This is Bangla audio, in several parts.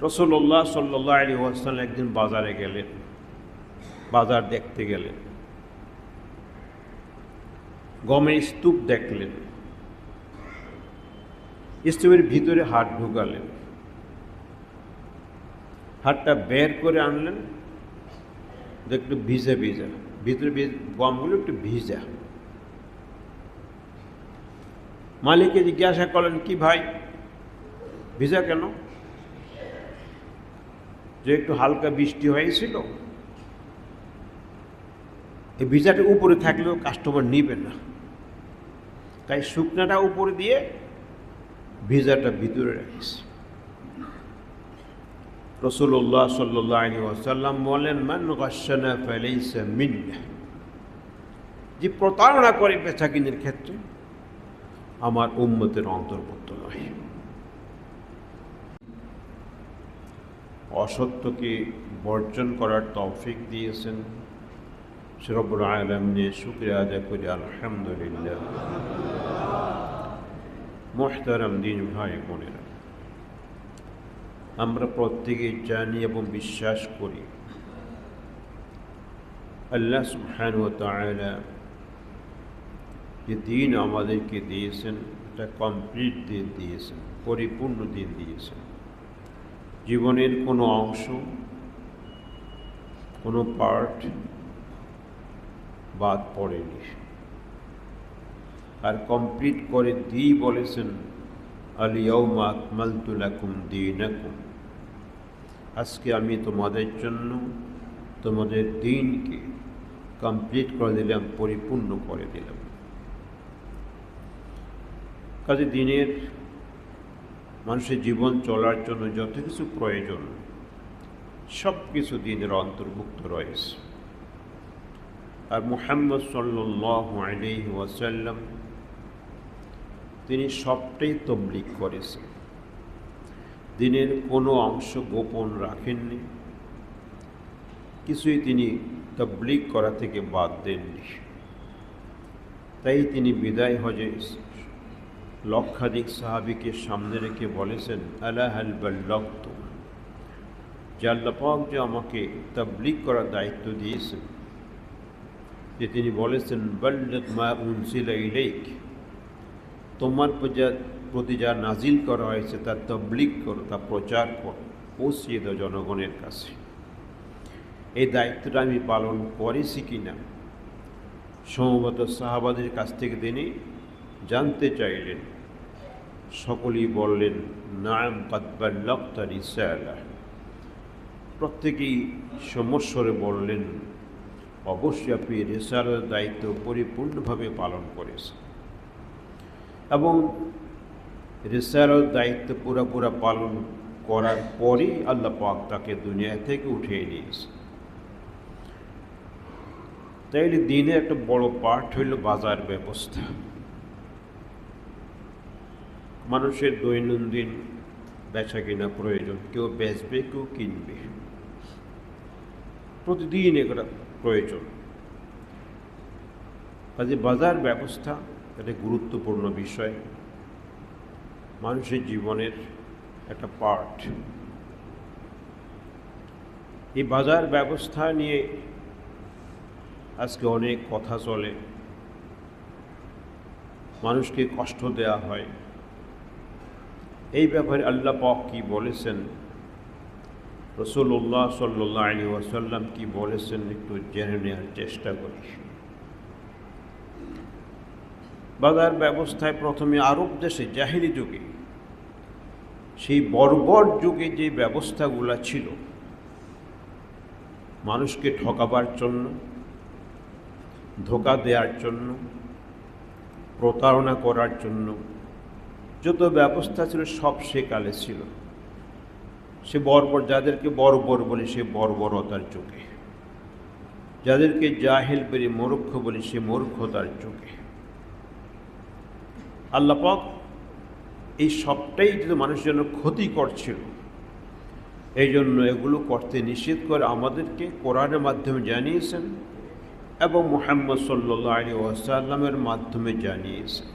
রাসূলুল্লাহ সাল্লাল্লাহু আলাইহি ওয়াসাল্লাম একদিন বাজারে গেলেন, বাজার দেখতে গেলেন, গমের স্তূপ দেখলেন, স্তূপের ভিতরে হাত ঢুকালেন, হাতটা বের করে আনলেন, একটু ভিজা ভিজা, ভিতরে গমগুলো একটু ভিজা। মালিককে জিজ্ঞাসা করলেন, কি ভাই ভিজা কেন? যে একটু হালকা বৃষ্টি হয়েছিল, এই ভিজাটা উপরে থাকলেও কাস্টমার নিবে না, তাই শুকনাটা উপরে দিয়ে ভিজাটা ভিতরে রাখিস। রাসূলুল্লাহ সাল্লাল্লাহু আলাইহি ওয়াসাল্লাম বলেন, মান গাশশানা ফালাইসা মিন্না, যে প্রতারণা করে বেচাকিনির ক্ষেত্রে আমার উম্মতের অন্তর্ভুক্ত নয়। অসত্যকে বর্জন করার তৌফিক দিয়েছেন রব্বুল আলামিনের শুকরিয়া আদায় করি আলহামদুলিল্লাহ। মুহতারাম দিন ভাই বোনেরা, আমরা প্রত্যেকেই জানি এবং বিশ্বাস করি আল্লাহ সুবহানাহু ওয়া তাআলা যে দিন আমাদেরকে দিয়েছেন, এটা কমপ্লিট দিন দিয়েছেন, পরিপূর্ণ দিন দিয়েছেন। জীবনের কোনো অংশ, কোনো পার্ট বাদ পড়েনি। আর কমপ্লিট করে দিয়ে বলেছেন, আল ইয়াউমা আকমালতু লাকুম দীনাকুম, আজকে আমি তোমাদের জন্য তোমাদের দিনকে কমপ্লিট করে দিলাম, পরিপূর্ণ করে দিলাম। কাজে দিনের মানুষের জীবন চলার জন্য যত কিছু প্রয়োজন সব কিছু দিনের অন্তর্ভুক্ত রয়েছে। আর মুহাম্মদ সাল্লাল্লাহু আলাইহি ওয়াসাল্লাম তিনি সবটাই তাবলীগ করেছেন, দিনের কোনো অংশ গোপন রাখেননি, কিছুই তিনি তাবলীগ করা থেকে বাদ দেননি। তাই তিনি বিদায় হজে লক্ষাধিক সাহাবীকে সামনে রেখে বলেছেন, আলা হাল বাল্লাগতু, যে আল্লাহ পাক যে আমাকে তাবলীগ করার দায়িত্ব দিয়েছেন, যে তিনি বলেছেন, বাল্লিগ মা উনজিলা ইলাইক, তোমার প্রতি যা নাজিল করা হয়েছে তার তাবলীগ করো, তা প্রচার করো, পৌঁছিয়ে দাও জনগণের কাছে। এই দায়িত্বটা আমি পালন করেছি কিনা সমবেত সাহাবাদের কাছ থেকে তিনি জানতে চাইলেন। সকলেই বললেন, নাম কাদ বাল্লাগতা রিসালাহ। প্রত্যেকেই সমস্বরে বললেন, অবশ্যই আপনি রিসালাতের দায়িত্ব পরিপূর্ণভাবে পালন করেছেন। এবং রিসালাতের দায়িত্ব পুরোপুরা পালন করার পরই আল্লাহ পাক তাকে দুনিয়া থেকে উঠিয়ে নিয়েছে। তাইলে দিনে একটা বড় পার্ট হইল বাজার ব্যবস্থা। মানুষের দৈনন্দিন বেচা কিনা প্রয়োজন, কেউ বেচবে, কেউ কিনবে, প্রতিদিন এগুলো প্রয়োজন। কাজে বাজার ব্যবস্থা একটা গুরুত্বপূর্ণ বিষয়, মানুষের জীবনের একটা পার্ট। এই বাজার ব্যবস্থা নিয়ে আজকে অনেক কথা চলে, মানুষকে কষ্ট দেওয়া হয়। এই ব্যাপারে আল্লাহ পাক কি বলেছেন, রাসূলুল্লাহ সাল্লাল্লাহু আলাইহি ওয়াসাল্লাম কি বলেছেন, একটু জেনে নেওয়ার চেষ্টা করি। বাজার ব্যবস্থায় প্রথমে আরব দেশে জাহিলি যুগে, সেই বর্বর যুগে যে ব্যবস্থাগুলো ছিল, মানুষকে ঠকাবার জন্য, ধোঁকা দেওয়ার জন্য, প্রতারণা করার জন্য যত ব্যবস্থা ছিল সব সেকালে ছিল। সে বর্বর, যাদেরকে বর্বর বলি সে বর্বরতার যুগে, যাদেরকে জাহিল বলি, মূর্খ বলি, সে মূর্খতার যুগে। আল্লাহ পাক এই সবটাই যদি মানুষের জন্য ক্ষতি করছিল, এই জন্য এগুলো করতে নিষেধ করে আমাদেরকে কোরআনের মাধ্যমে জানিয়েছেন এবং মুহাম্মদ সাল্লাল্লাহু আলাইহি ওয়াসাল্লামের মাধ্যমে জানিয়েছেন।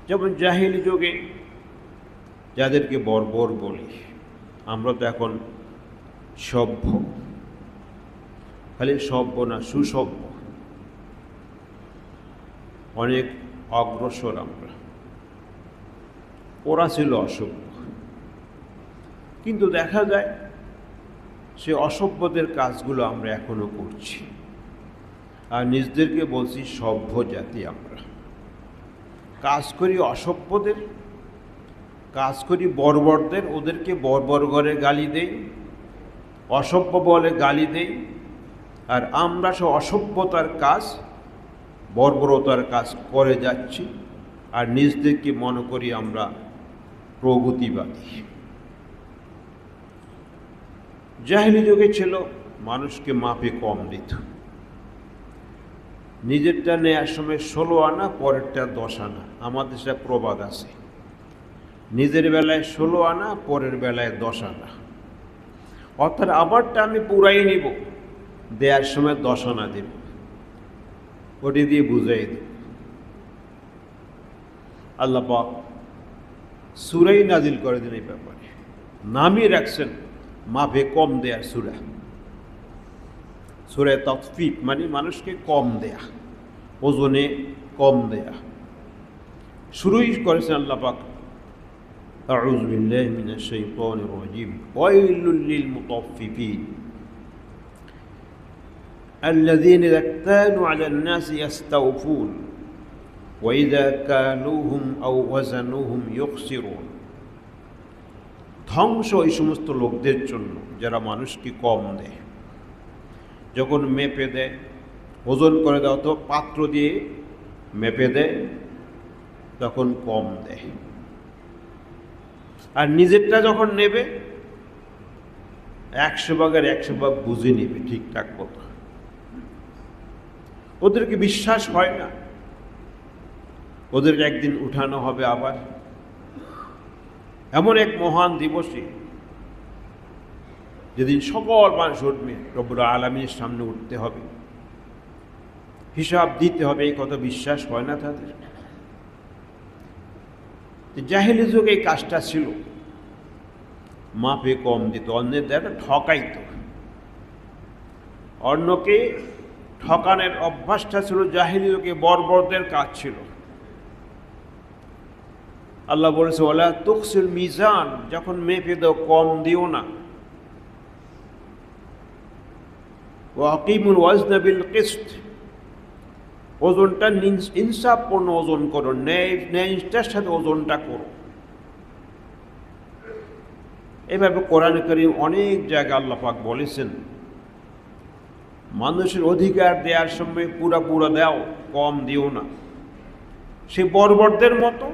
যেমন জাহিলি যুগে যাদেরকে বর্বর বলি। আমরা তো এখন সভ্য, খালি সভ্য না, সুসভ্য, অনেক অগ্রসর আমরা। ওরা ছিল অসভ্য, কিন্তু দেখা যায় সে অসভ্যদের কাজগুলো আমরা এখনো করছি, আর নিজেদেরকে বলছি সভ্য জাতি। আমরা কাজ করি অসভ্যদের, কাজ করি বর্বরদের, ওদেরকে বর্বর করে গালি দেই, অসভ্য বলে গালি দেই, আর আমরা সে অসভ্যতার কাজ, বর্বরতার কাজ করে যাচ্ছি, আর নিজেদেরকে মনে করি আমরা প্রগতিবাদী। জাহেলি যুগে ছিল মানুষকে মাপে কম দিত, নিজেরটা নেওয়ার সময় 16 আনা, পরেরটা 10 আনা। আমাদের সে প্রবাদ আছে, নিজের বেলায় 16 আনা, পরের বেলায় 10 আনা। অর্থাৎ আমারটা আমি পুরাই নিব, দেওয়ার সময় 10 আনা দেব, ওটি দিয়ে বুঝাই দেব। আল্লাহ পাক সূরাই নাজিল করে দিন এই ব্যাপারে, নামই রাখছেন মাপে কম দেয়ার সূরা। সূরা তাতফিফ মানে মানুষকে কম দেয়া, ওজনে কম দেয়া। শুরুই করেছেন আল্লাহ পাক, আউযু বিল্লাহি মিনাশ শাইতানির রাজীম, ওয়াইলুল লিল মুতাফফিফিন আল্লাযীনা ইযা ইক্তালু আলান নাসি ইস্তাওফুন ওয়া ইযা কালুহুম আও ওয়াজানুহুম ইউখসিরুন। ধ্বংস ওই সমস্ত লোকদের জন্য যারা মানুষকে কম দেয়, যখন মেপে দেয়, ওজন করে দাও তো পাত্র দিয়ে মেপে দেয়, তখন কম দেয়। আর নিজেরটা যখন নেবে 100 ভাগের 100 ভাগ বুঝে নেবে ঠিকঠাক মতো। ওদেরকে বিশ্বাস হয় না, ওদেরকে একদিন উঠানো হবে আবার। এমন এক মহান দিবসে যেদিন সকল মানুষ উঠবে, রব্বুল আলামিনের সামনে উঠতে হবে, হিসাব দিতে হবে, এই কথা বিশ্বাস হয় না তাদের। জাহেলি যুগে এই কাজটা ছিল, মাপে কম দিত, অন্যের দ্বারা ঠকাইত। অন্যকে ঠকানোর অভ্যাসটা ছিল জাহেলি যুগে, বর্বরদের কাজ ছিল। আল্লাহ বলেছে ওয়ালা তুকসিল মিজান, যখন মেপে দাও কম দিও না। ওয়া আকিমুল ওয়াজনা বিল কিসত, ওজনটা ইনসাফপূর্ণ ওজন করো, ন্যায়নিষ্ঠার সাথে ওজনটা করো। এভাবে কোরআন কারীম অনেক জায়গায় আল্লাহ পাক বলেছেন মানুষের অধিকার দেওয়ার সময় পুরা দাও, কম দিও না। সে বর্বরদের মতো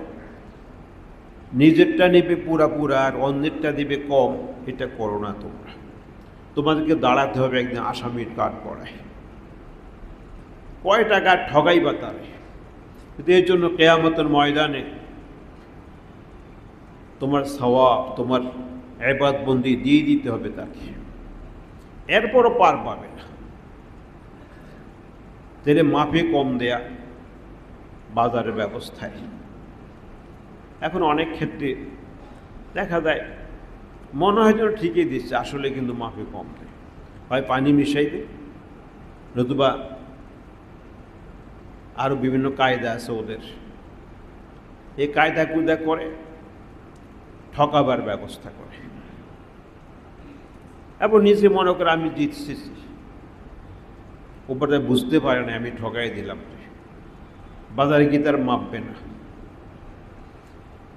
নিজেরটা নেবে পুরা আর অন্যেরটা দিবে কম, এটা করো না তোমরা। তোমাদেরকে দাঁড়াতে হবে একদিন আসামির কাঠ পড়ায়, কয় টাকা ঠগাইবা তারে। কিন্তু এর জন্য কিয়ামতের ময়দানে তোমার সওয়াব, তোমার ইবাদতবন্দি দিয়ে দিতে হবে তাকে, এরপরও পার পাবে না। তাহলে মাপে কম দেয়া বাজারের ব্যবস্থায় এখন অনেক ক্ষেত্রে দেখা যায় মনে হয় যেন ঠিকই দিচ্ছে, আসলে কিন্তু মাপে কম দেয়। হয় পানি মিশাই দেয়, নতুবা আরও বিভিন্ন কায়দা আছে ওদের, এই কায়দা কুয়দা করে ঠকাবার ব্যবস্থা করে, এবং নিজে মনে করে আমি জিতছি, ওপরে বুঝতে পারে না আমি ঠকাই দিলাম, বাজারে গিয়ে তার মাপবে না।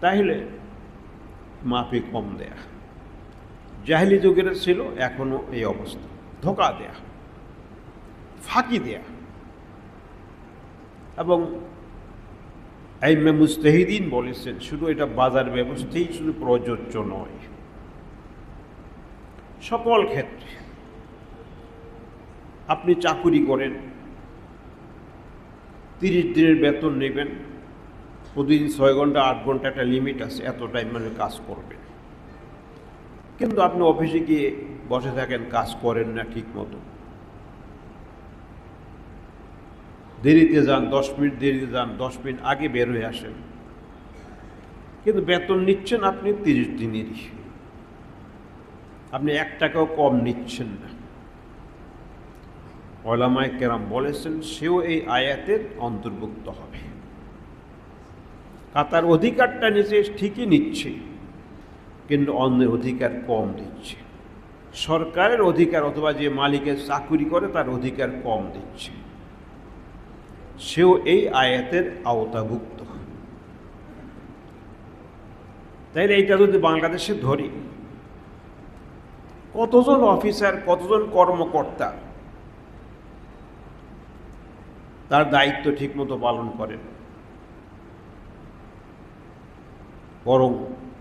তাহলে মাপে কম দেয়া জাহেলি যুগের ছিল, এখনো এই অবস্থা, ধোঁকা দেয়া, ফাঁকি দেয়া। এবং আইম্মে মুজতাহিদিন বলেছেন শুধু এটা বাজার ব্যবস্থাই শুধু প্রযোজ্য নয়, সকল ক্ষেত্রে। আপনি চাকুরি করেন, 30 দিনের বেতন নেবেন, প্রতিদিন 6 ঘন্টা 8 ঘন্টা একটা লিমিট আছে, এত টাইম মানে কাজ করবেন। কিন্তু আপনি অফিসে গিয়ে বসে থাকেন, কাজ করেন না ঠিক মতো, দেরিতে যান, 10 মিনিট দেরিতে যান, 10 মিনিট আগে বের হয়ে আসেন, কিন্তু বেতন নিচ্ছেন আপনি 30 দিনেরই, আপনি 1 টাকাও কম নিচ্ছেন না। উলামায়ে কেরাম বলেছেন সেও এই আয়াতের অন্তর্ভুক্ত হবে। তার অধিকারটা নিচে ঠিকই নিচ্ছে, কিন্তু অন্যের অধিকার কম দিচ্ছে। সরকারের অধিকার অথবা যে মালিকের চাকুরি করে তার অধিকার কম দিচ্ছে, সেও এই আয়াতের আওতাভুক্ত। তাইলে এইটা যদি বাংলাদেশে ধরি, কতজন অফিসার, কতজন কর্মকর্তা তার দায়িত্ব ঠিকমতো পালন করেন, বরং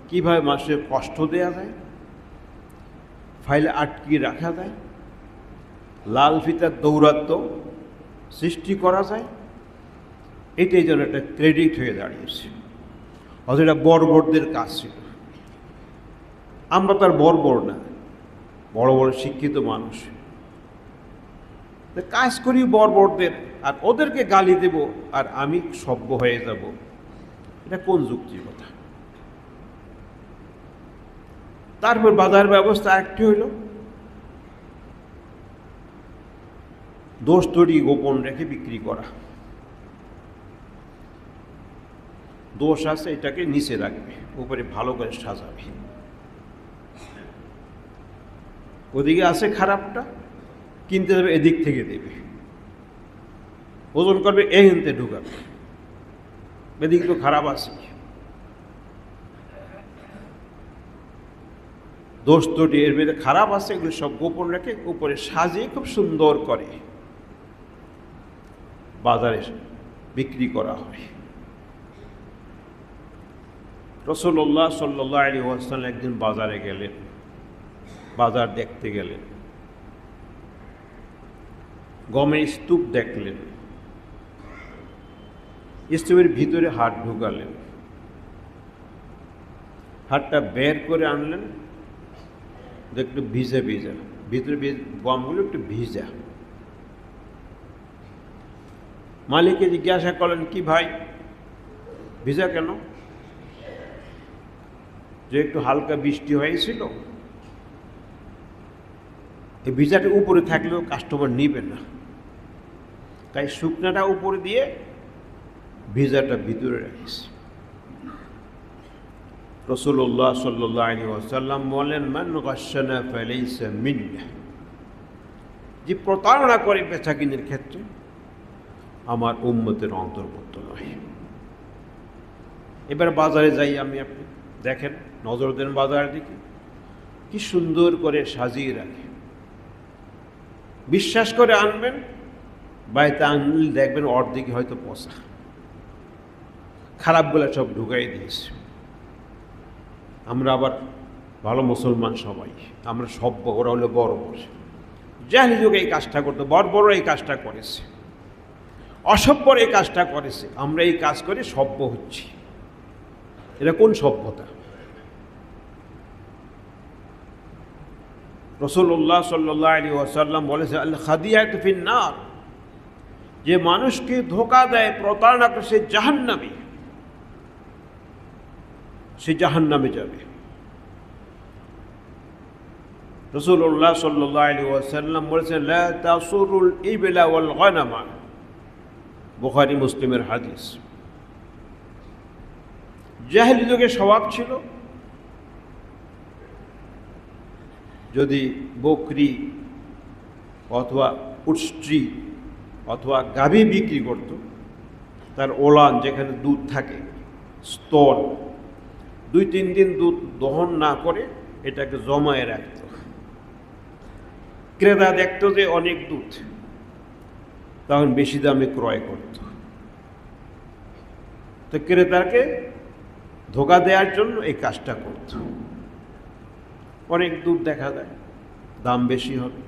কিভাবে মানুষের কষ্ট দেয়া যায়, ফাইলে আটকিয়ে রাখা যায়, লাল ফিতার দৌরাত্ম্য সৃষ্টি করা যায়, এটাই যেন একটা ক্রেডিট হয়ে দাঁড়িয়েছে। অথচ এটা বর্বরদের কাজ ছিল। আমরা তো আর বর্বর না, বড় বড় শিক্ষিত মানুষ, কাজ করি বর্বরদের, আর ওদেরকে গালি দেব আর আমি সভ্য হয়ে যাব, এটা কোন যুক্তির কথা? তারপর বাজার ব্যবস্থা একটি হইল, দোষ তৈরি গোপন রেখে বিক্রি করা। দোষ আছে এটাকে নিচে রাখবে, উপরে ভালো করে সাজাবে। ওদিকে আছে খারাপটা, কিনতে যাবে এদিক থেকে দেবে, ওজন করবে এহেনতে ঢুকাবে, এদিক তো খারাপ আছে। দোষ ত্রুটি এর মধ্যে খারাপ আছে, এগুলো সব গোপন রেখে উপরে সাজিয়ে খুব সুন্দর করে বাজারে বিক্রি করা হয়। রাসূলুল্লাহ সাল্লাল্লাহু আলাইহি ওয়াসাল্লাম একদিন বাজারে গেলেন, বাজার দেখতে গেলেন, গমের স্তূপ দেখলেন, স্তূপের ভিতরে হাত ঢুকালেন, হাতটা বের করে আনলেন, একটু ভিজা ভিজা, ভিতরে গমগুলো একটু ভিজা। মালিককে জিজ্ঞাসা করলেন, কি ভাই ভিজা কেন? যে একটু হালকা বৃষ্টি হয়েছিল, এই ভিজাটা উপরে থাকলেও কাস্টমার নিবে না, তাই শুকনাটা উপরে দিয়ে ভিজাটা ভিতরে রাখিস। রাসূলুল্লাহ সাল্লাল্লাহু আলাইহি ওয়াসাল্লাম বলেন, মান গাশশানা ফালাইসা মিন্না, যে প্রতারণা করে বেচাকিনির ক্ষেত্রে আমার উম্মতের অন্তর্ভুক্ত নয়। এবার বাজারে যাই আমি, আপনি দেখেন, নজর দেন বাজারের দিকে, কি সুন্দর করে সাজিয়ে রাখে। বিশ্বাস করে আনবেন, বাড়িতে আনলে দেখবেন অর্ধেকে হয়তো পচা, খারাপগুলো সব ঢুকাই দিয়েছে। আমরা আবার ভালো মুসলমান সবাই, আমরা সভ্য, ওরা হলো বর্বর। জাহেলি যুগে এই কাজটা করতো, বর্বর এই কাজটা করেছে, অসভ্যর এই কাজটা করেছে, আমরা এই কাজ করে সভ্য হচ্ছি। এটা কোন সভ্যতা? রাসূলুল্লাহ সাল্লাল্লাহু আলাইহি ওয়াসাল্লাম বলেছে, আল খাদিয়াতু ফিন নার, যে মানুষকে ধোঁকা দেয়, প্রতারণা করে, সে জাহান্নামী, সে জাহান্নামে যাবে। রাসূলুল্লাহ সাল্লাল্লাহু আলাইহি ওয়াসাল্লাম বলেছেন, লা তাসুরুল ইবলা ওয়াল গনামা, বুখারী মুসলিমের হাদিস। জাহেলি যুগে স্বভাব ছিল, যদি বকরি অথবা উষ্ট্রি অথবা গাভী বিক্রি করত, তার ওলান যেখানে দুধ থাকে, স্তন, 2-3 দিন দুধ দহন না করে এটাকে জমায়ে রাখত। ক্রেতা দেখত যে অনেক দুধ, তখন বেশি দামে ক্রয় করত। তো ক্রেতাকে ধোঁকা দেওয়ার জন্য এই কাজটা করত। অনেক দুধ দেখা যায়, দাম বেশি হবে।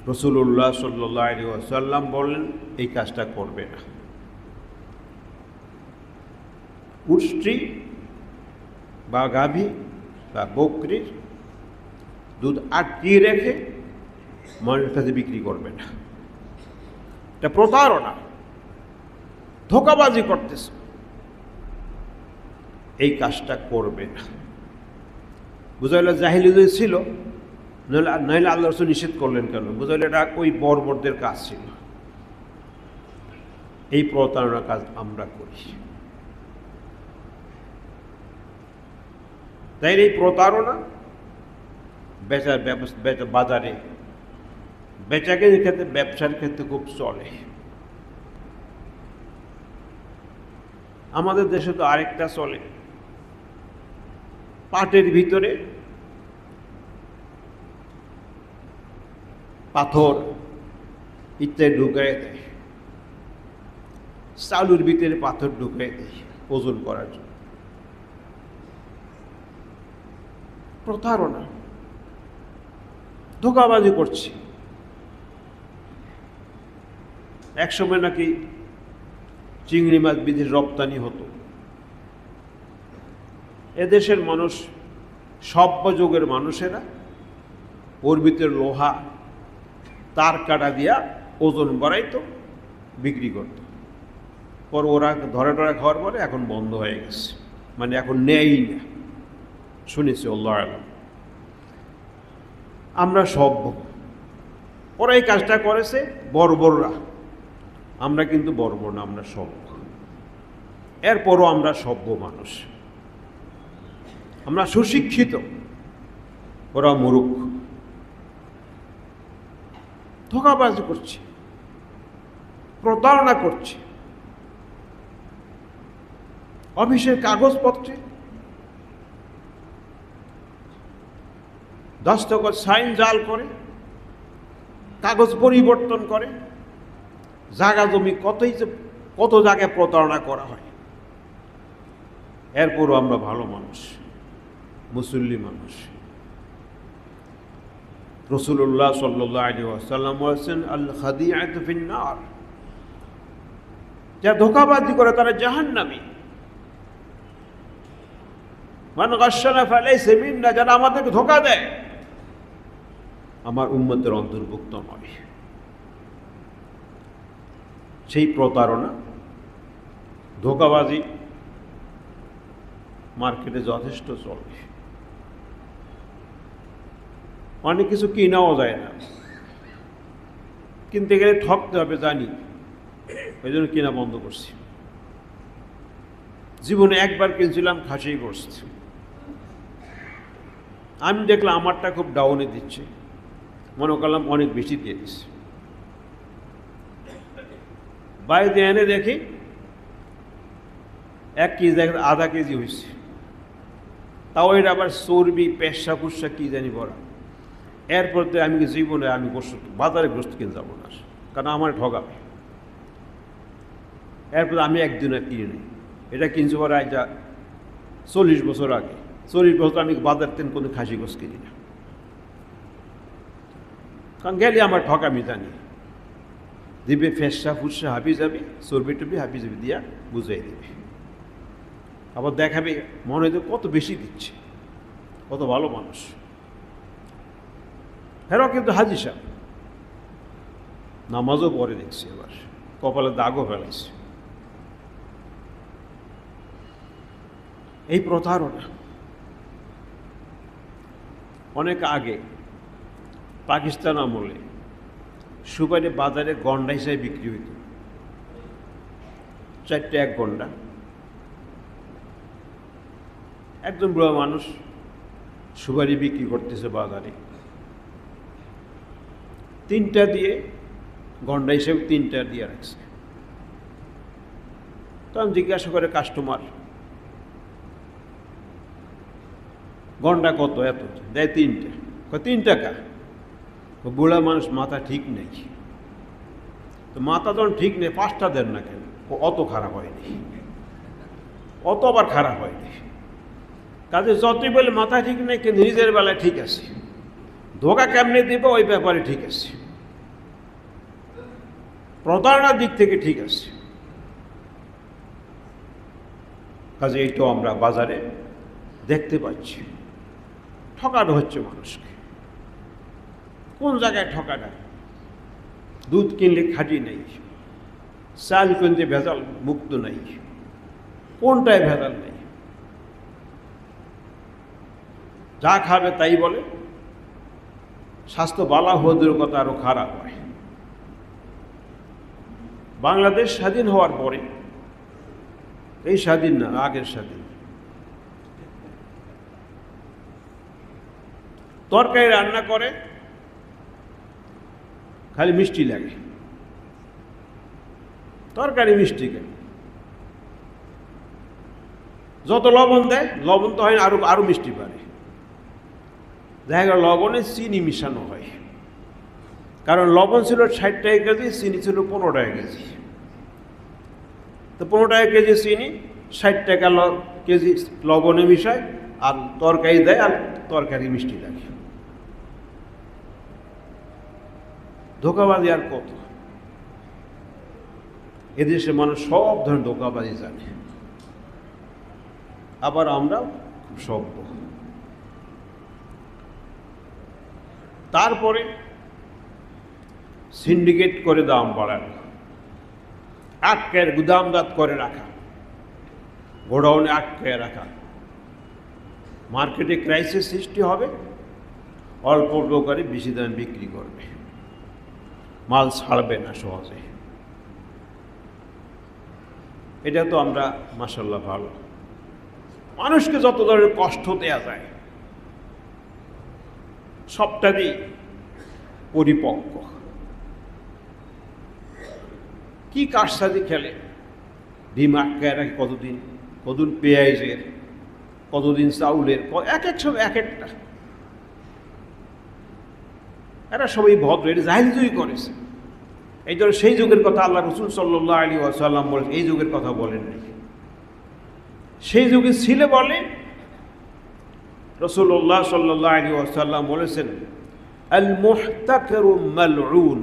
রাসূলুল্লাহ সাল্লাল্লাহু আলাইহি ওয়াসাল্লাম বললেন, এই কাজটা করবে না। উষ্ট্রি বা গাভী বা বকরির দুধ আটকিয়ে রেখে মানুষের কাছে বিক্রি করবে না। এটা প্রতারণা, ধোঁকাবাজি করতেছে। এই কাজটা করবে না। বোঝা গেল জাহিলিয়ত ছিল, নইলে আল্লাহ রাসূল নিষেধ করলেন কেন? বোঝা গেল এটা ওই বর্বরদের কাজ ছিল। এই প্রতারণার কাজ আমরা করি। তাই এই প্রতারণা বাজারে বেচাকেনির ক্ষেত্রে, ব্যবসার ক্ষেত্রে খুব চলে। আমাদের দেশে তো আরেকটা চলে, পাটের ভিতরে পাথর ইত্যাদি ঢুকাই দেয়, চালুর ভিতরে পাথর ঢুকাই দেয় ওজন করার জন্য। প্রতারণা, ধোঁকাবাজি করছে। একসময় নাকি চিংড়ি মাছ বিদেশ রপ্তানি হতো। এদেশের মানুষ, সভ্য যুগের মানুষেরা ওর ভিতরে লোহা তার কাটা দিয়া ওজন বাড়াইতো, বিক্রি করত। পর ওরা ধরা খাওয়ার পরে এখন বন্ধ হয়ে গেছে, মানে এখন নেই না, শুনেছি আল্লাহ আলম। আমরা সভ্য, ওরা এই কাজটা করেছে বর্বররা। আমরা কিন্তু বর্বর না, আমরা সভ্য। এরপরও আমরা সভ্য মানুষ, আমরা সুশিক্ষিত, ওরা মূর্খ। ধোঁকাবাজি করছে, প্রতারণা করছে, অফিসের কাগজপত্রে দস্তখত সাইন জাল করে, কাগজ পরিবর্তন করে, জায়গা জমি কত জায়গায় প্রতারণা করা হয়। এরপরও আমরা ভালো মানুষ, মুসল্লি মানুষ। রাসূলুল্লাহ সাল্লাল্লাহু আলাইহি ওয়াসাল্লাম বলেছেন, আল খাদিআতু ফিন নার, যারা ধোঁকাবাজি করে তারা জাহান্নামী। মান গাশশানা ফালাইসা মিন্না, যারা আমাদেরকে ধোঁকা দেয় আমার উম্মতের অন্তর্ভুক্ত নয়। সেই প্রতারণা, ধোঁকাবাজি মার্কেটে যথেষ্ট চলে। অনেক কিছু কিনাও যায় না, কিনতে গেলে ঠকতে হবে জানি, ওই জন্য কিনা বন্ধ করছি। জীবনে একবার কিনছিলাম, খাসেই বসছি। আমি দেখলাম আমারটা খুব ডাউনে দিচ্ছে, মনে করলাম অনেক বেশি দিয়ে দিচ্ছে। বাইরে এনে দেখি 1 কেজি আধা কেজি হয়েছে, তাও এটা আবার চর্বি পেশা কুসা কি জানি বড়া। এরপর তো আমি জীবনে আমি বাজারে গোস্ত কিনে যাবো না, কারণ আমার ঠগাবে। এরপর আমি একদিন আর কিনে নিই। এটা কিনছি পরে যা 40 বছর আগে। 40 বছর আমি বাজার থেকে কোনো খাসি গোস্ত কিনি না, কারণ গেলে আমার ঠকামি জানি। দিবে ফেসা ফুসা হাবি যাবি, চর্বি টবি হাবি যাবি দিয়া বুঝাই দেবে। আবার দেখাবে মনে হয় কত বেশি দিচ্ছে, কত ভালো মানুষ। হেরাও কিন্তু হাজি সাহেব, নামাজও পরে দেখছি, এবার কপালে দাগও ফেলাইছে। এই প্রতারণা অনেক আগে পাকিস্তান আমলে সুপারি বাজারে গন্ডা হিসাবে বিক্রি হইত, 4টে 1 গন্ডা। একজন বুড়া মানুষ সুপারি বিক্রি করতেছে বাজারে, 3টা দিয়ে গন্ডা হিসেবে 3টা দিয়ে রাখছে। তখন জিজ্ঞাসা করে কাস্টমার, গন্ডা কত? এত দেয় 3টা। 3 টাকা। বুড়া মানুষ মাথা ঠিক নেই, তো মাথা যখন ঠিক নেই 5টা দেন না কেন? অত খারাপ হয়নি, অত আবার খারাপ হয়নি। কাজে যতই বলে মাথা ঠিক নেই, কিন্তু নিজের বেলায় ঠিক আছে, ধোকা কেমনে দেবে ওই ব্যাপারে ঠিক আছে, প্রতারণার দিক থেকে ঠিক আছে। কাজে এইটাও আমরা বাজারে দেখতে পাচ্ছি, ঠকানো হচ্ছে মানুষকে। কোন জায়গায় ঠকানো? দুধ কিনলে খাঁটি নেই, চাল কিনতে ভেজাল মুক্ত নেই, কোনটায় ভেজাল নেই। যা খাবে তাই বলে, স্বাস্থ্য বালা হওয়ার কথা আরো খারাপ হয়। বাংলাদেশ স্বাধীন হওয়ার পরে, এই স্বাধীন না, আগের স্বাধীন, তরকারি রান্না করে খালি মিষ্টি লাগে। তরকারি মিষ্টি কেন? যত লবণ দেয়, লবণ তো হয় না, আরো মিষ্টি পারে। দেখা গেল লবণে চিনি মিশানো হয়, কারণ লবণ ছিল 60 টাকা কেজি, চিনি ছিল 15 টাকা কেজি। তো 15 টাকা কেজি চিনি 60 টাকা কেজি লবণে মিশায়, আর তরকারি দেয়, আর তরকারি মিষ্টি লাগে। ধোঁকাবাজি আর কত! এদেশে মানুষ সব ধরনের ধোঁকাবাজি জানে, আবার আমরা খুব সভ্য। তারপরে সিন্ডিকেট করে দাম বাড়ানো, আটকায় গুদামজাত করে রাখা, গোডাউনে আটকায় রাখা। মার্কেটে ক্রাইসিস সৃষ্টি হবে, অল্প অল্প করে বেশি দামে বিক্রি করবে, মাল ছাড়বে না সহজে। এটা তো আমরা মাশাআল্লাহ ভালো। মানুষকে যত ধরনের কষ্ট দেয়া যায় সবটাই পরিপক্ক। কি কারসাজি খেলে, ডিম আটকায় রাখে কতদিন, কতদিন পেঁয়াজের, কতদিন চাউলের, এক এক সময় এক একটা। এরা সবাই ভদ্র, এটা জাহিল যুগই করেছে। এই জন্য সেই যুগের কথা আল্লাহ রাসূল সাল্লাল্লাহু আলাইহি ওয়াসাল্লাম বলেন, এই যুগের কথা বলেননি। সেই যুগে ছিল বলে রাসূলুল্লাহ সাল্লাল্লাহু আলাইহি ওয়াসাল্লাম বলেছেন, আল মুহতাকিরু মালউন।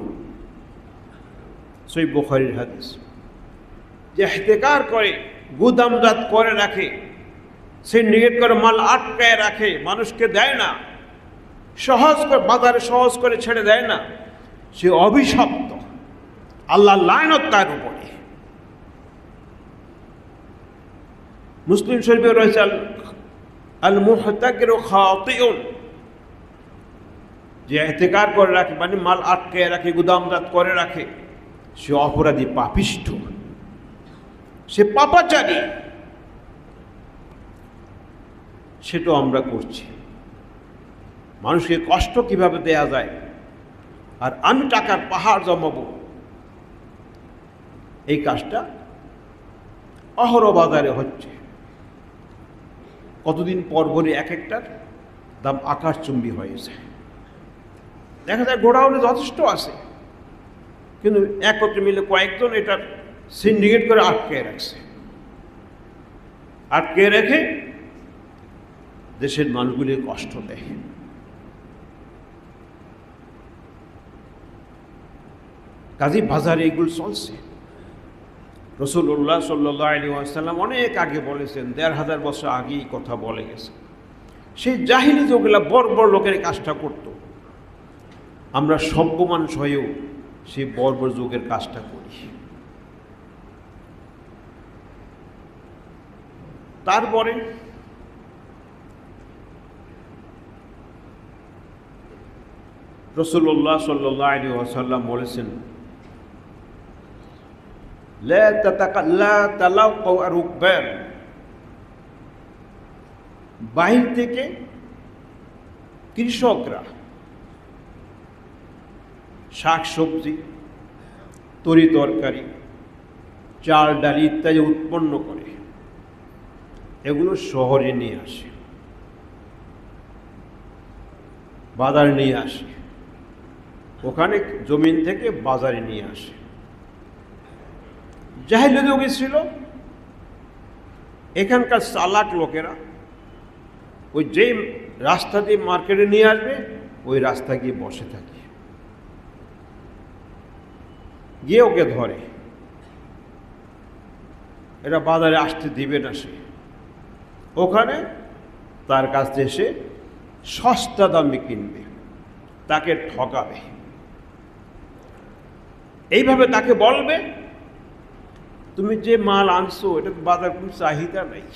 সহিহ বুখারীর হাদিস। যে ইহতিকার করে, গুদামজাত করে রাখে, সিন্ডিকেট করে মাল আটকায় রাখে, মানুষকে দেয় না, সহজ করে বাজারে সহজ করে ছেড়ে দেয় না, সে অভিশপ্ত, আল্লাহর লানত তার উপরে। মুসলিম শরীফে রয়েছে আল মুহতাকিরু খাতিউন। যে ইহতিকার করে রাখে মানে মাল আটকায় রাখে, গুদামজাত করে রাখে, সে অপরাধী, পাপিষ্ঠ, সে পাপাচারী। সেটাও আমরা করছি। মানুষকে কষ্ট কিভাবে দেয়া যায়, আর আমি টাকার পাহাড় জমাবো, এই কাজটা অহরহ বাজারে হচ্ছে। কতদিন পর পরই এক একটার দাম আকাশচুম্বী হয়েছে। দেখা যায় গোডাউনে যথেষ্ট আছে, কিন্তু একত্রে মিলে কয়েকজন এটা সিন্ডিকেট করে আটকে রাখছে। আটকে রেখে দেশের মানুষগুলির কষ্ট দেয়। কাজী বাজারে এগুলো চলছে। রাসূলুল্লাহ সাল্লাল্লাহু আলাইহি ওয়াসাল্লাম অনেক আগে বলেছেন, ১৫০০ বছর আগেই কথা বলে গেছে। সেই জাহিলি যুগগুলা বড় বড় লোকের কাজটা করত। আমরা সভ্য মানুষ হয়েও সেই বড় বড় যুগের কাজটা করি। তারপরে রাসূলুল্লাহ সাল্লাল্লাহু আলাইহি ওয়াসাল্লাম বলেছেন, লা তালাক্কাউ রুকবান। বাহির থেকে কৃষকরা শাক সবজি, তরি তরকারি, চাল ডাল ইত্যাদি উৎপন্ন করে, এগুলো শহরে নিয়ে আসে, বাজারে নিয়ে আসে, ওখানে জমিন থেকে বাজারে নিয়ে আসে। জাহিলি যুগে ছিল এখানকার চালাক লোকেরা ওই যেই রাস্তা দিয়ে মার্কেটে নিয়ে আসবে, ওই রাস্তা গিয়ে বসে থাকে, গিয়ে ওকে ধরে। এটা বাজারে আসতে দিবে না সে, ওখানে তার কাছ থেকে সে সস্তা দামে কিনবে, তাকে ঠকাবে। এইভাবে তাকে বলবে, তুমি যে মাল আনছো এটা বাজার কোনো চাহিদা নেই,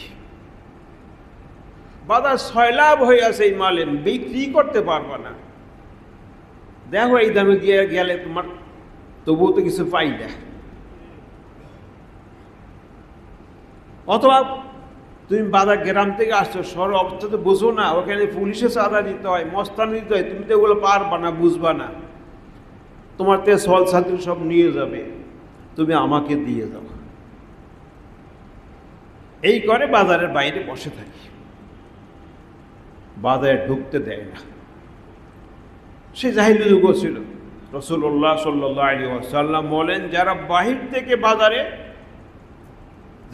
বাজার সয়লাভ হয়ে আছে, এই মালে বিক্রি করতে পারবা না। দেখো এই দামে গিয়ে গেলে তোমার তবুও তো কিছু পাই না। অথবা তুমি বাজার গ্রাম থেকে আসছো, শহর অবস্থা তো বুঝো না, ওখানে পুলিশে চাঁদা দিতে হয়, মস্তানি দিতে হয়, তুমি তো ওগুলো পারবা না, বুঝবা না। তোমার তে সল ছাত্রী সব নিয়ে যাবে, তুমি আমাকে দিয়ে দাও। এই করে বাজারের বাইরে বসে থাকি, বাজারে ঢুকতে দেয় না। সে জাহিলি যুগ ছিল। রাসূলুল্লাহ সাল্লাল্লাহু আলাইহি ওয়াসাল্লাম বলেন, যারা বাহির থেকে বাজারে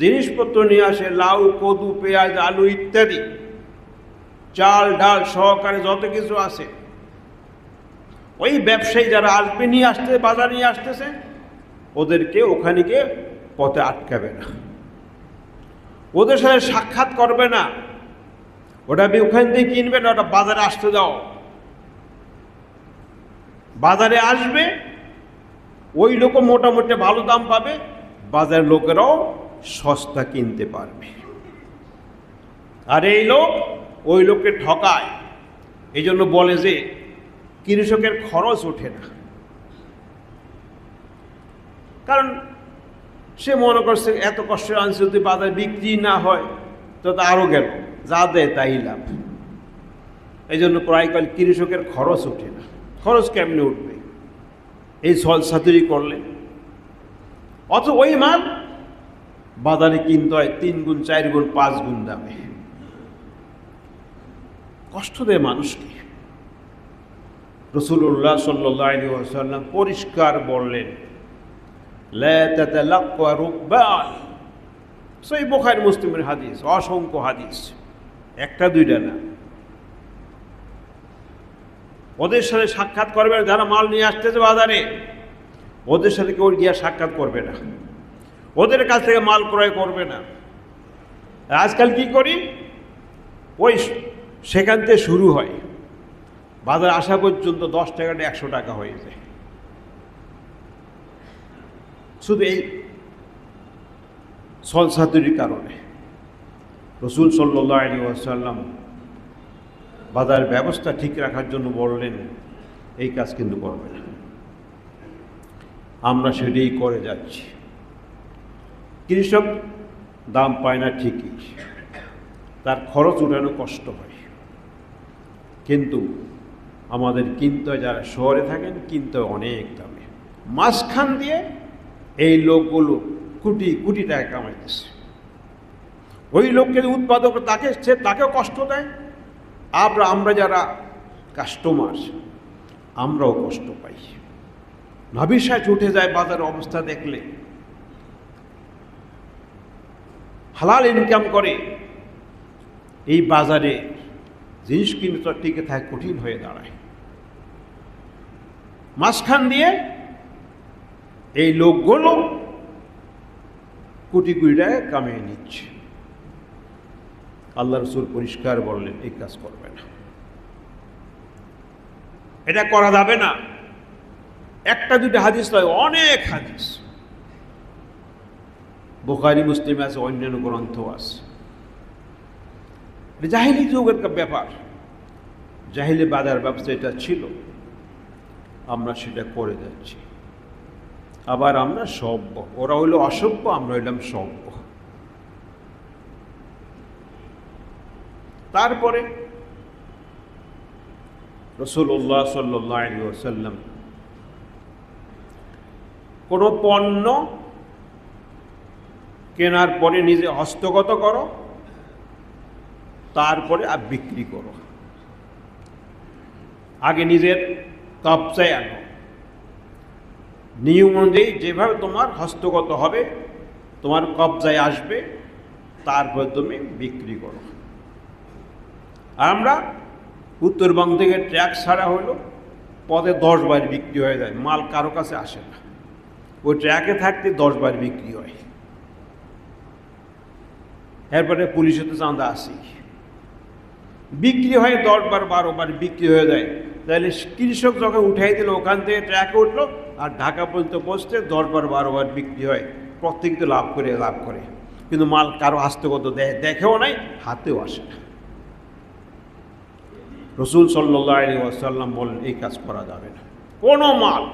জিনিসপত্র নিয়ে আসে, লাউ, কদু, পেঁয়াজ, আলু ইত্যাদি, চাল ডাল সহকারে যত কিছু আছে, ওই ব্যবসায়ী যারা আসবে নিয়ে আসতে, বাজার নিয়ে আসতেছে, ওদেরকে ওখানে গিয়ে পথে আটকাবে না, ওদের সাথে সাক্ষাৎ করবে না। ওটা ওখান থেকে কিনবে না, ওটা বাজারে আসতে দাও। বাজারে আসবে, ওই লোকও মোটামুটি ভালো দাম পাবে, বাজারের লোকেরাও সস্তা কিনতে পারবে। আর এই লোক ওই লোককে ঠকায়, এই জন্য বলে যে কৃষকের খরচ ওঠে না। কারণ সে মনে করছে এত কষ্ট আনছে, যদি বাজারে বিক্রি না হয় তো আরও গেল, যা দেয় তাই লাভ। এই জন্য প্রায়কাল কৃষকের খরচ ওঠে না। খরচ কেমনে উঠবে এই ছলছাতুরি করলে? অথচ ওই মাল বাজারে কিনতে হয় 3 গুণ 4 গুণ 5 গুণ দামে। কষ্ট দেয় মানুষকে। রাসূলুল্লাহ সাল্লাল্লাহু আলাইহি ওয়াসাল্লাম পরিষ্কার বললেন, লা তাতালাক্কা রুকবান। সহিহ বুখারী মুসলিমের হাদিস, অসংখ্য হাদিস, একটা দুইটা না। ওদের সাথে সাক্ষাৎ করবে না, যারা মাল নিয়ে আসতেছে বাজারে, ওদের সাথে কেউ গিয়ে সাক্ষাৎ করবে না, ওদের কাছ থেকে মাল ক্রয় করবে না। আজকাল কি করি, ওই সেখান থেকে শুরু হয়, বাজার আসা পর্যন্ত 10 টাকাটা 100 টাকা হয়ে যায়। শুধু এই ছলছাতুরির কারণে। রাসূল সাল্লাল্লাহু আলাইহি ওয়াসাল্লাম বাজার ব্যবস্থা ঠিক রাখার জন্য বললেন, এই কাজ কিন্তু করবে না। আমরা সেটাই করে যাচ্ছি। কৃষক দাম পায় না ঠিকই, তার খরচ উঠানো কষ্ট হয়, কিন্তু আমাদের কিনতে হয়, যারা শহরে থাকেন কিনতে হয় অনেক দামে। মাঝখান দিয়ে এই লোকগুলো কোটি কোটি টাকা কামাইতেছে। ওই লোককে উৎপাদক তাকেও কষ্ট দেয়, আমরা যারা কাস্টমার আমরাও কষ্ট পাই। নাভিশ্বাস উঠে যায় বাজারের অবস্থা দেখলে। হালাল ইনকাম করে এই বাজারে জিনিস কিনতে টিকে থাকে কঠিন হয়ে দাঁড়ায়। মাঝখান দিয়ে এই লোকগুলো কোটি কোটি টাকা কামিয়ে নিচ্ছে। আল্লাহ রাসূল পরিষ্কার বললেন, এই কাজ করবে না, এটা করা যাবে না। একটা দুটো হাদিস নয়, অনেক হাদিস, বুখারী মুসলিম আছে, অন্যান্য গ্রন্থ আছে। জাহিলি যুগের ব্যাপার, জাহিলি বাজার ব্যবস্থা এটা ছিল, আমরা সেটা করে যাচ্ছি। আবার আমরা সভ্য, ওরা হইল অসভ্য, আমরা হইলাম সভ্য। তারপরে রাসূলুল্লাহ সাল্লাল্লাহু আলাইহি ওয়াসাল্লাম কোনো পণ্য কেনার পরে নিজে হস্তগত করো, তারপরে আর বিক্রি করো। আগে নিজের কবজায় আনো, নিয়ম অনুযায়ী যেভাবে তোমার হস্তগত হবে, তোমার কবজায় আসবে, তারপর তুমি বিক্রি করো। আমরা উত্তরবঙ্গ থেকে ট্র্যাক ছাড়া হলো, পথে 10 বার বিক্রি হয়ে যায়, মাল কারো কাছে আসে না। ওই ট্র্যাকে থাকতে 10 বার বিক্রি হয়। এরপরে পুলিশের তো চাঁদা আসি, বিক্রি হয় 10 বার 12 বার বিক্রি হয়ে যায়। তাহলে কৃষক যখন উঠাই দিল, ওখান থেকে ট্র্যাকে উঠলো, আর ঢাকা পর্যন্ত পৌঁছতে 10 বার 12 বার বিক্রি হয়। প্রত্যেকে তো লাভ করে, কিন্তু মাল কারো হস্তগত দেখেও নাই, হাতেও আসে না। রসুল সাল্লাল্লাহু আলাইহি ওয়াসাল্লাম বলেন এই কাজ করা যাবে না। কোনো মাল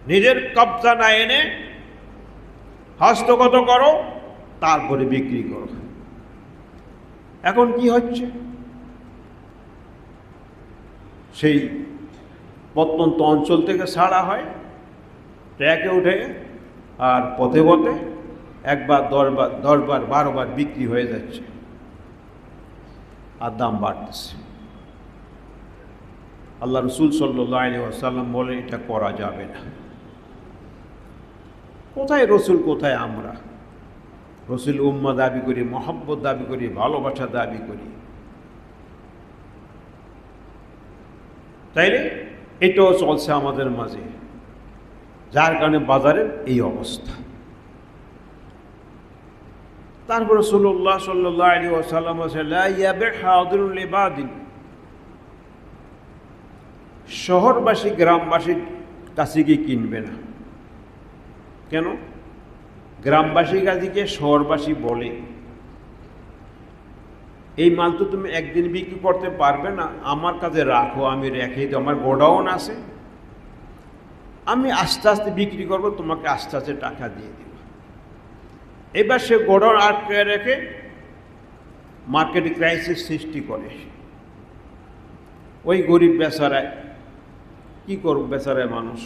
নিজের কবজা না এনে হস্তগত করো, তারপরে বিক্রি করো। এখন কি হচ্ছে, সেই প্রত্যন্ত অঞ্চল থেকে ছাড়া হয় ট্র্যাকে উঠে, আর পথে পথে একবার 10বার 12বার বিক্রি হয়ে যাচ্ছে, আর দাম বাড়তেছে। আল্লাহ রসুল সাল্লাল্লাহু আলাইহি ওয়াসাল্লাম বলে এটা করা যাবে না। কোথায় রসুল, কোথায় আমরা? রসুল উম্মাহ দাবি করি, মহব্বত দাবি করি, ভালোবাসা দাবি করি, তাইলে এটাও চলছে আমাদের মাঝে, যার কারণে বাজারের এই অবস্থা। তারপর রাসূলুল্লাহ সাল্লাল্লাহু আলাইহি ওয়াসাল্লাম বলেন লা ইয়াবি হাদিরুন লিবাদিন, শহরবাসী গ্রামবাসীর কাছে গিয়ে কিনবে না। কেন? গ্রামবাসীর কাছে গিয়ে শহরবাসী বলে এই মাল তো তুমি একদিন বিক্রি করতে পারবে না, আমার কাছে রাখো, আমি রেখে দিই, আমার গোডাউন আছে, আমি আস্তে আস্তে বিক্রি করবো, তোমাকে আস্তে আস্তে টাকা দিয়ে দেব। এবার সে গোডাউন আটকে রেখে মার্কেটে ক্রাইসিস সৃষ্টি করে। ওই গরিব বেচারায় কি করব, বেচারায় মানুষ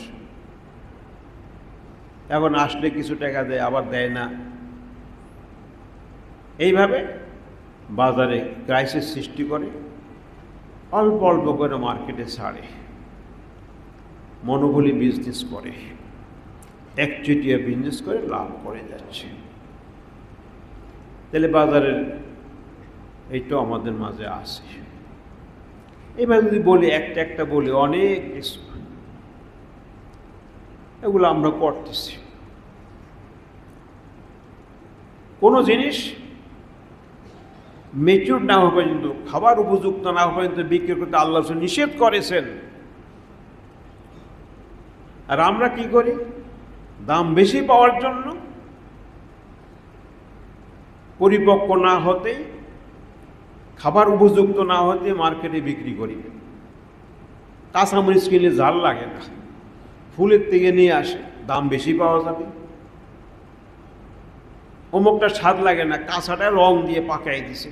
এখন আসলে কিছু টাকা দেয়, আবার দেয় না, এইভাবে বাজারে ক্রাইসিস সৃষ্টি করে, অল্প অল্প করে মার্কেটে ছাড়ে, মনোবলি বিজনেস করে, একচেটিয়া বিজনেস করে লাভ করে যাচ্ছে। তাহলে বাজারের এইটাও আমাদের মাঝে আসে। এবার যদি বলি একটা একটা বলি অনেক কিছু, এগুলো আমরা করতেছি। কোনো জিনিস মেচুর না হওয়া পর্যন্ত, খাবার উপযুক্ত না হওয়া পর্যন্ত বিক্রি করতে আল্লাহ নিষেধ করেছেন। আর আমরা কি করি? দাম বেশি পাওয়ার জন্য পরিপক্ক না হতেই, খাবার উপযুক্ত না হতে মার্কেটে বিক্রি করি। কাঁচামরিচ কিনলে ঝাল লাগে না, ফুলের থেকে নিয়ে আসে, দাম বেশি পাওয়া যাবে। অমুকটা স্বাদ লাগে না, কাঁচাটা রং দিয়ে পাকাই দিছে।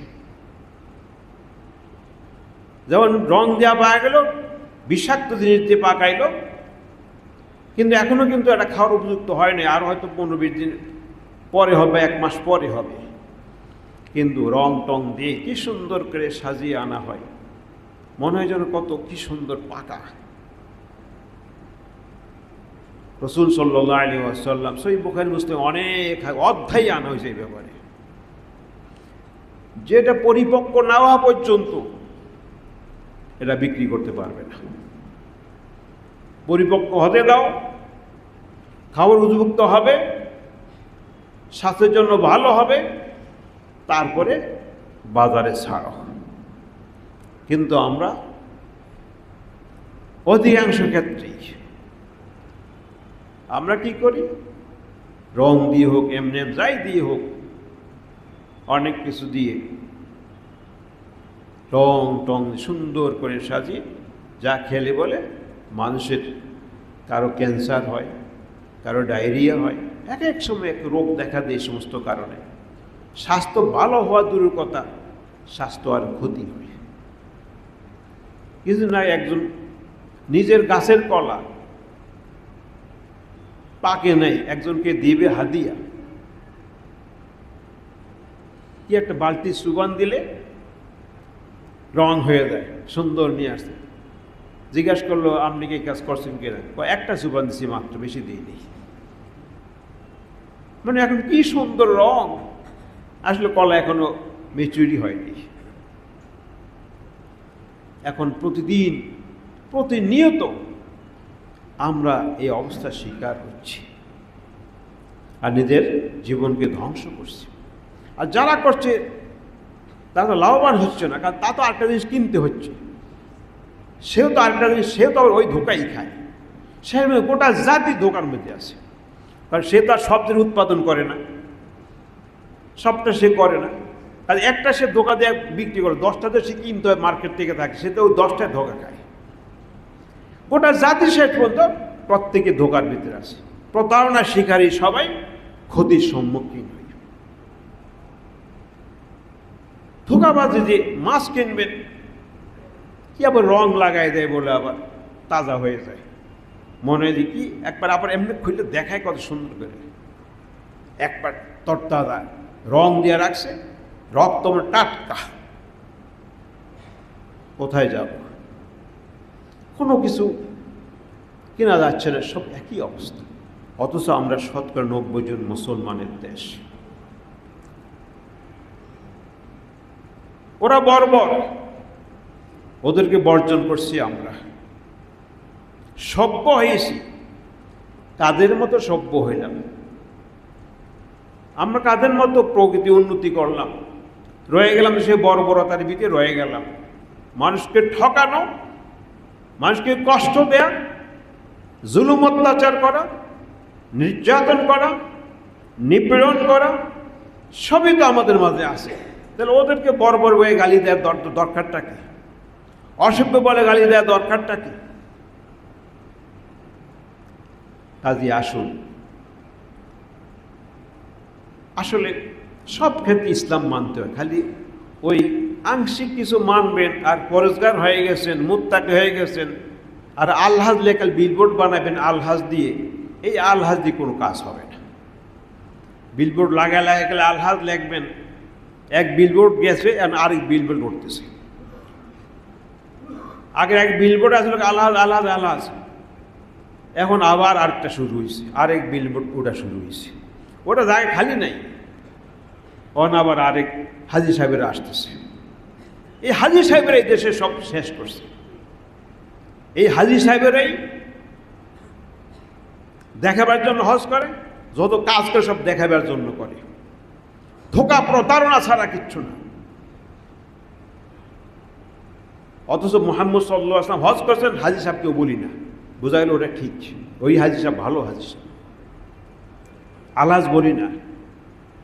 যেমন রং দেওয়া পাওয়া গেল, বিষাক্ত জিনিস দিয়ে পাকাইল, কিন্তু এখনো কিন্তু এটা খাওয়ার উপযুক্ত হয়নি, আর হয়তো 15-20 দিন পরে হবে, 1 মাস পরে হবে। কিন্তু রং টং দিয়ে কি সুন্দর করে সাজিয়ে আনা হয়, মনে হয় যেন কত কি সুন্দর পাকা। রসুল সাল্লাল্লাহু আলাইহি ওয়াসাল্লাম সহিহ বুখারী মুসলিম অনেক অধ্যায় আনা হয়েছে এই ব্যাপারে, যেটা পরিপক্ক না হওয়া পর্যন্ত এটা বিক্রি করতে পারবে না। পরিপক্ক হতে দাও, খাবার উপযুক্ত হবে, স্বাস্থ্যের জন্য ভালো হবে, তারপরে বাজারে ছাড়ো। কিন্তু আমরা অধিকাংশ ক্ষেত্রেই আমরা কি করি? রং দিয়ে হোক, এমনি যাই দিয়ে হোক, অনেক কিছু দিয়ে রং টং সুন্দর করে সাজিয়ে যা খেলে বলে মানুষের কারো ক্যান্সার হয়, কারো ডায়রিয়া হয়, এক এক সময় এক রোগ দেখা দেয়। সমস্ত কারণে স্বাস্থ্য ভালো হওয়া দূরের কথা, স্বাস্থ্য আর ক্ষতি হয়। কিছু না, একজন নিজের গাছের কলা পাকে নেই, একজনকে দিবে হাদিয়া, কি একটা বালতি সুবান দিলে রং হয়ে যায়, সুন্দর নিয়ে আসছে। জিজ্ঞাসা করলো আপনি কি কাজ করছেন কিনা? একটা সুবান দিছি মাত্র, বেশি দিইনি। মানে এখন কি সুন্দর রং, আসলে কলা এখনো মেচুরি হয়নি। এখন প্রতিদিন প্রতিনিয়ত আমরা এই অবস্থার শিকার হচ্ছি আর নিজের জীবনকে ধ্বংস করছি। আর যারা করছে তারা তো লাভবান হচ্ছে না, কারণ তা তো আরেকটা জিনিস কিনতে হচ্ছে, সেও তো আরেকটা জিনিস, সেও তো ওই ধোকাই খায়। সে গোটা জাতি ধোকার মধ্যে আছে, কারণ সে তো আর সব জিনিস উৎপাদন করে না, সবটা সে করে না। আর একটা সে ধোকা দিয়ে বিক্রি করে, 10টাতে সে কিনতে হয় মার্কেট থেকে থাকে, সেটাও 10টায় ধোকা খায়। গোটা জাতি শেষ পর্যন্ত প্রত্যেকে ধোকার ভিতরে আছে। প্রতারণা শিকারী সবাই ক্ষতির সম্মুখীন হয়। ধোকাবাজি যে মাছ কিনবেন, কি আবার রং লাগাই দেয় বলে আবার তাজা হয়ে যায়, মনে হয় কি একবার আবার এমনি খুলে দেখায় কত সুন্দর করে, একবার তরতাজা রং দিয়ে রাখছে, রক্ত টাটকা। কোথায় যাব? কোনো কিছু কেনা যাচ্ছে না, সব একই অবস্থা। অথচ আমরা 90% জন মুসলমানের দেশ। ওরা বর্বর, ওদেরকে বর্জন করছি আমরা। সভ্য হয়েছি, কাদের মতো সভ্য হইলাম আমরা, কাদের মতো প্রকৃতি উন্নতি করলাম, রয়ে গেলাম সে বর্বরতার ভিতরে রয়ে গেলাম। মানুষকে ঠকানো, মানুষকে কষ্ট দেয়া, জুলুম অত্যাচার করা, নির্যাতন করা, নিপীড়ন করা, সবই তো আমাদের মাঝে আছে। তাহলে ওদেরকে বর্বর হয়ে গালি দেওয়ার দরকারটা কি? অসভ্য বলে গালি দেওয়ার দরকারটা কি? কাজী আসুন, আসলে সব ক্ষেত্রে ইসলাম মানতে হয়। খালি ওই আংশিক কিছু মানবেন আর পরেজগার হয়ে গেছেন, মুত্তাকি হয়ে গেছেন, আর আলহাজ লেখাল বিলবোর্ড বানাবেন আলহাজ দিয়ে, এই আলহাজ দিয়ে কোনো কাজ হবে না। বিলবোর্ড লাগায় গেলে আলহাজ লিখবেন, এক বিলবোর্ড গেছে আর আরেক বিলবোর্ড উঠতেছে। আগে এক বিলবোর্ড আসলে আলহাজ আলহাজ আলহাজ, এখন আবার আরেকটা শুরু হয়েছে, আরেক বিলবোর্ড ওটা শুরু হয়েছে। ওটা জায়গায় খালি নাই, আবার আরেক হাজী সাহেবেরা আসতেছে। এই হাজী সাহেবেরাই দেশে সব শেষ করছে। এই হাজী সাহেবেরাই দেখাবার জন্য হজ করে, যত কাজ করে সব দেখাবার জন্য করে, ধোকা প্রতারণা ছাড়া কিচ্ছু না। অথচ মুহাম্মদ সাল্লাল্লাহু আলাইহি ওয়াসাল্লাম হজ করছেন, হাজী সাহেবকেও বলি না, বোঝা গেল ওটা ঠিক, ওই হাজী সাহেব ভালো হাজী সাহেব। আলহাজ বলি না,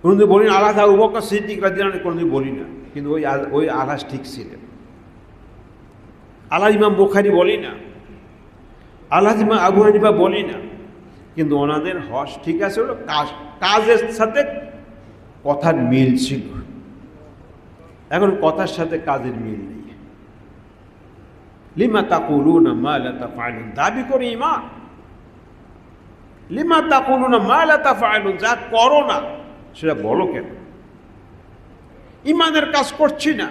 কোনোদিন বলি না। আলহাজ আবু বকর সিদ্দিক রাদিয়াল্লাহু আনহু কোনোদিন বলি না, কিন্তু ওই আলহাজ ঠিক ছিলেন। আলহাজ ইমাম বুখারী বলি না, আলহাজ ইমাম আবু হানিফা বলি না, কিন্তু ওনাদের হজ ঠিক আছে, হলো কাজের সাথে কথার মিল ছিল। এখন কথার সাথে কাজের মিল নেই। লিমা তাকুলুনা মা লা তাফআলুন, দাবি করে ঈমান। লিমা তাকুলুনা মা লা তাফআলুন, যা করো না সেটা বলো কেন? ঈমানের কাজ করছি না,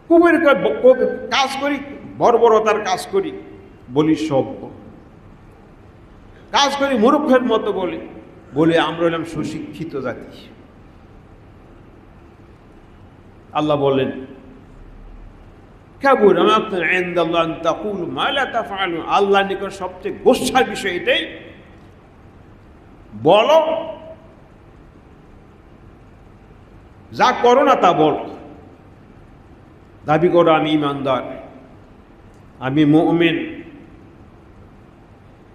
কুফরের কাজ করি, বর্বরতার কাজ করি, বলি সভ্য, কাজ করি মূর্খের মতো বলি আমরা হলাম সুশিক্ষিত জাতি। আল্লাহ বলেন, কাবুরা মাকতান ইনদাল্লাহ আন তাকুলু মা লা তাফআলুন, আল্লাহর নিকট সবচেয়ে গোস্বার বিষয় এটাই, বলো যা করো না তা বলো। দাবি করো আমি ইমানদার, আমি মুমিন,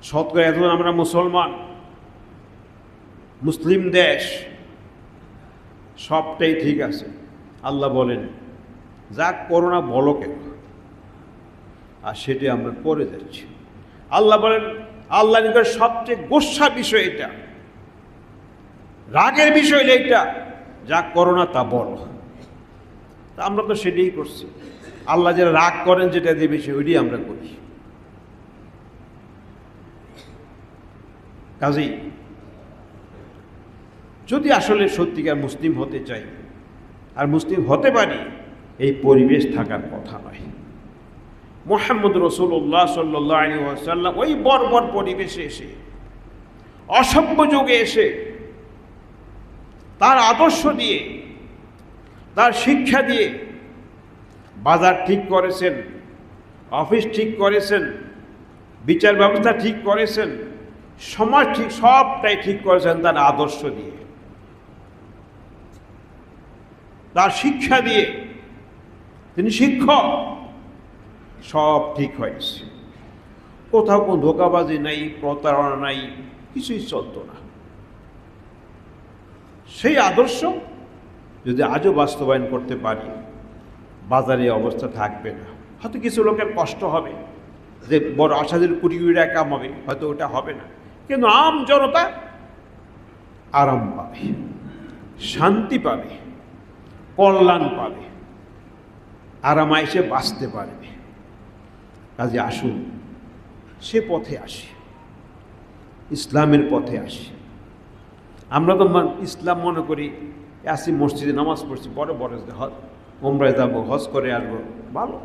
শতকরা এখন আমরা মুসলমান, মুসলিম দেশ, সবটাই ঠিক আছে। আল্লাহ বলেন যা করো না বলো কেন? আর সেটি আমরা করে যাচ্ছি। আল্লাহ বলেন আল্লাহ নিকট সবচেয়ে গোস্বা বিষয় এটা, রাগের বিষয় এটা, যা করো না তা বলো। তা আমরা তো সেটাই করছি। আল্লাহ যারা রাগ করেন যেটা যে বিষয়, ওইটাই আমরা করি। কাজেই যদি আসলে সত্যিকার মুসলিম হতে চাই আর মুসলিম হতে পারি, এই পরিবেশ থাকার কথা নয়। মুহাম্মদ রাসূলুল্লাহ সাল্লাল্লাহু আলাইহি ওয়াসাল্লাম ওই বর্বর পরিবেশে এসে, অসভ্য যুগে এসে, তার আদর্শ দিয়ে, তার শিক্ষা দিয়ে বাজার ঠিক করেছেন, অফিস ঠিক করেছেন, বিচার ব্যবস্থা ঠিক করেছেন, সমাজ ঠিক, সবটাই ঠিক করেছেন তার আদর্শ দিয়ে, তার শিক্ষা দিয়ে। তিনি শিক্ষক, সব ঠিক হয়েছে। কোথাও কোনো ধোঁকাবাজি নাই, প্রতারণা নাই, কিছুই চলত না। সেই আদর্শ যদি আজও বাস্তবায়ন করতে পারি, বাজারে অবস্থা থাকবে না। হয়তো কিছু লোকের কষ্ট হবে, যে বড় আশাদের কোটি কোটি টাকা কামাবে, হয়তো ওটা হবে না, কিন্তু আম জনতা আরাম পাবে, শান্তি পাবে, কল্যাণ পাবে, আরামাইসে বাঁচতে পারবে। কাজে আসুন সে পথে আসি, ইসলামের পথে আসি। আমরা তো ইসলাম মনে করি, আসি মসজিদে নামাজ পড়ছি, বড় বড় ওমরায় যাবো, হজ করে আসবো, ভালো।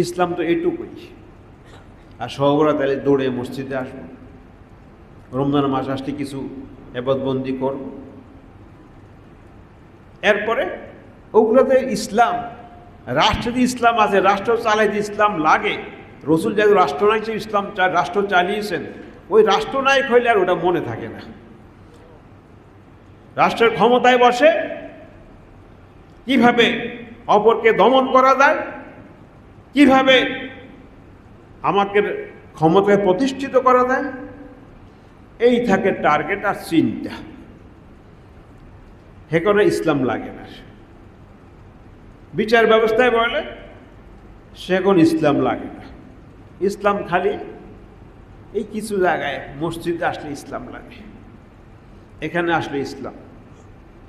ইসলাম তো এইটুকুই। আর সহবরা তাহলে দৌড়ে মসজিদে আসবো, রমজান মাস আসলে কিছু এবাদতবন্দি করব, এরপরে ওগুলোতে ইসলাম, রাষ্ট্রে ইসলাম আছে, রাষ্ট্র চালাইতে ইসলাম লাগে। রসুল যেহেতু রাষ্ট্রনায়ক ইসলাম রাষ্ট্র চালিয়েছেন, ওই রাষ্ট্রনায়ক হইলে আর ওটা মনে থাকে না। রাষ্ট্রের ক্ষমতায় বসে কিভাবে অপরকে দমন করা যায়, কিভাবে আমাকে ক্ষমতায় প্রতিষ্ঠিত করা যায়, এই থাকে টার্গেট আর চিন্তা। সেখানে ইসলাম লাগে না। বিচার ব্যবস্থায় বলে সেখন ইসলাম লাগে না। ইসলাম খালি এই কিছু জায়গায় মসজিদে আসলে ইসলাম লাগে, এখানে আসলে ইসলাম,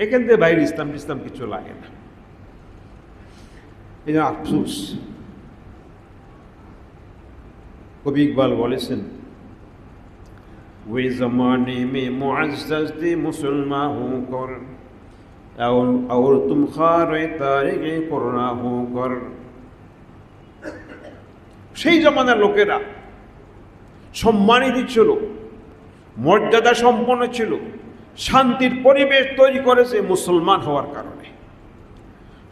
এখান থেকে বাইরে ইসলাম ইসলাম কিছু লাগে না। এই আফসোস। কবি ইকবাল বলেছেন, ওই জমানে মে মুআজ্জাজ দে মুসলমান হু কর और तुम खारे तारिके করোনা হু কর। সেই জমানার লোকেরা সম্মানিত ছিল, মর্যাদা সম্পন্ন ছিল, শান্তির পরিবেশ তৈরি করেছে মুসলমান হওয়ার কারণে।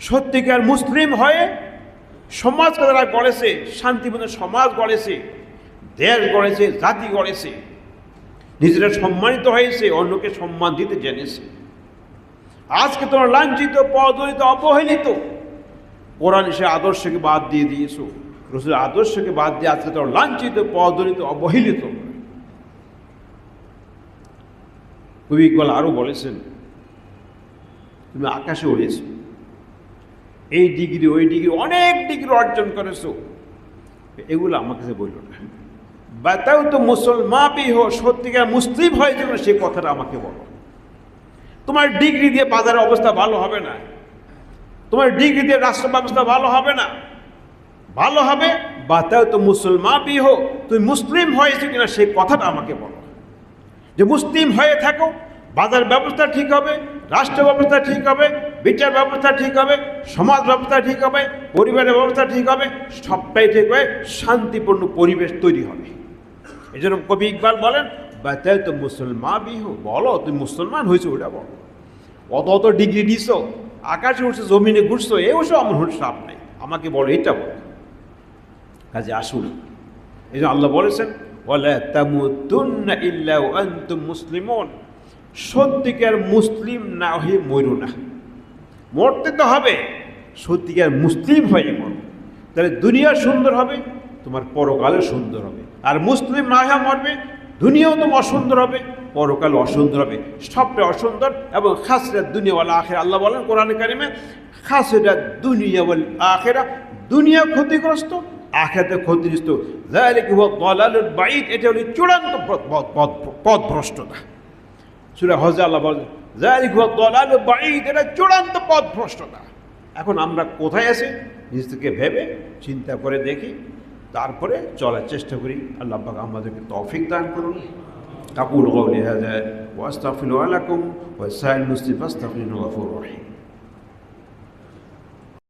সত্যিকার মুসলিম হয়ে সমাজকে তারা গড়েছে, শান্তিপূর্ণ সমাজ গড়েছে, দেশ গড়েছে, জাতি গড়েছে, নিজেরা সম্মানিত হয়েছে, অন্যকে সম্মান দিতে জেনেছে। আজকে তোমরা লাঞ্ছিত, পদদলিত, অবহেলিত, কোরআন সে আদর্শকে বাদ দিয়ে দিয়েছো, রসুলের আদর্শকে বাদ দিয়ে আজকে তোমরা লাঞ্ছিত, পদদলিত, অবহেলিত। কবি ইকবাল আরো বলেছেন, তুমি আকাশে উড়েছো, এই ডিগ্রি ওই ডিগ্রি অনেক ডিগ্রি অর্জন করেছো, এগুলো আমার কাছে বলল না। বাতাও তো মুসলমান বি হো, সত্যিকার মুসলিম হয়েছে সে কথাটা আমাকে বলো। তোমার ডিগ্রি দিয়ে বাজারের অবস্থা ভালো হবে না, তোমার ডিগ্রি দিয়ে রাষ্ট্র ব্যবস্থা ভালো হবে না। ভালো হবে বাতাও তো মুসলমান বি হো, তুমি মুসলিম হয়েছো কিনা সেই কথাটা আমাকে বলো। যে মুসলিম হয়ে থাকো, বাজার ব্যবস্থা ঠিক হবে, রাষ্ট্র ব্যবস্থা ঠিক হবে, বিচার ব্যবস্থা ঠিক হবে, সমাজ ব্যবস্থা ঠিক হবে, পরিবারের ব্যবস্থা ঠিক হবে, সবটাই ঠিক হয়ে শান্তিপূর্ণ পরিবেশ তৈরি হবে। এই জন্য কবি ইকবাল বলেন, বাতাও তো মুসলমান বি হো, বলো তুমি মুসলমান হয়েছো, ওটা বলো। অত অত ডিগ্রি দিছো, আকাশে উঠছো, জমিনে ঘুরছো, এ ওসব আমার সাপ নেই, আমাকে বলো, এটা বলো। কাজে আসুন, এই জন্য আল্লাহ বলেছেন, ওয়ালা তামুতুন্না ইল্লা ওয়া আনতুম মুসলিমুন, সত্যিকার মুসলিম না হয়ে মরো না। মরতে তো হবে, সত্যিকার মুসলিম হয়ে মরো, তাহলে দুনিয়া সুন্দর হবে, তোমার পরকালও সুন্দর হবে। আর মুসলিম না হয়ে মরবে, দুনিয়াও তোমার অসুন্দর হবে, পরকাল অসুন্দর হবে, সবটা অসুন্দর। এবং খাসরাত দুনিয়া ওয়াল আখিরা, আল্লাহ বলেন কোরআনে কারিমে, খাসরাত দুনিয়া ওয়াল আখিরা, দুনিয়া ক্ষতিগ্রস্ত, আখিরাতে ক্ষতিগ্রস্ত। যালিকা হুয়া দালালুল বাঈদ, এটা হলো চূড়ান্ত পথভ্রষ্টতা। সূরা হজে আল্লাহ বলেন, যালিকা হুয়া দালালুল বাঈদ, এটা চূড়ান্ত পথভ্রষ্টতা। এখন আমরা কোথায় আছি নিজ থেকে ভেবে চিন্তা করে দেখি, তারপরে চলার চেষ্টা করি। আল্লাহ পাক আমাদেরকে তৌফিক দান করুন। আকুলু কওলি হাযা ওয়া আস্তাগফিরু লাকুম ওয়া লিসাইরিল মুসলিমিন ফাস্তাগফিরুহু গফুরুর রহিম।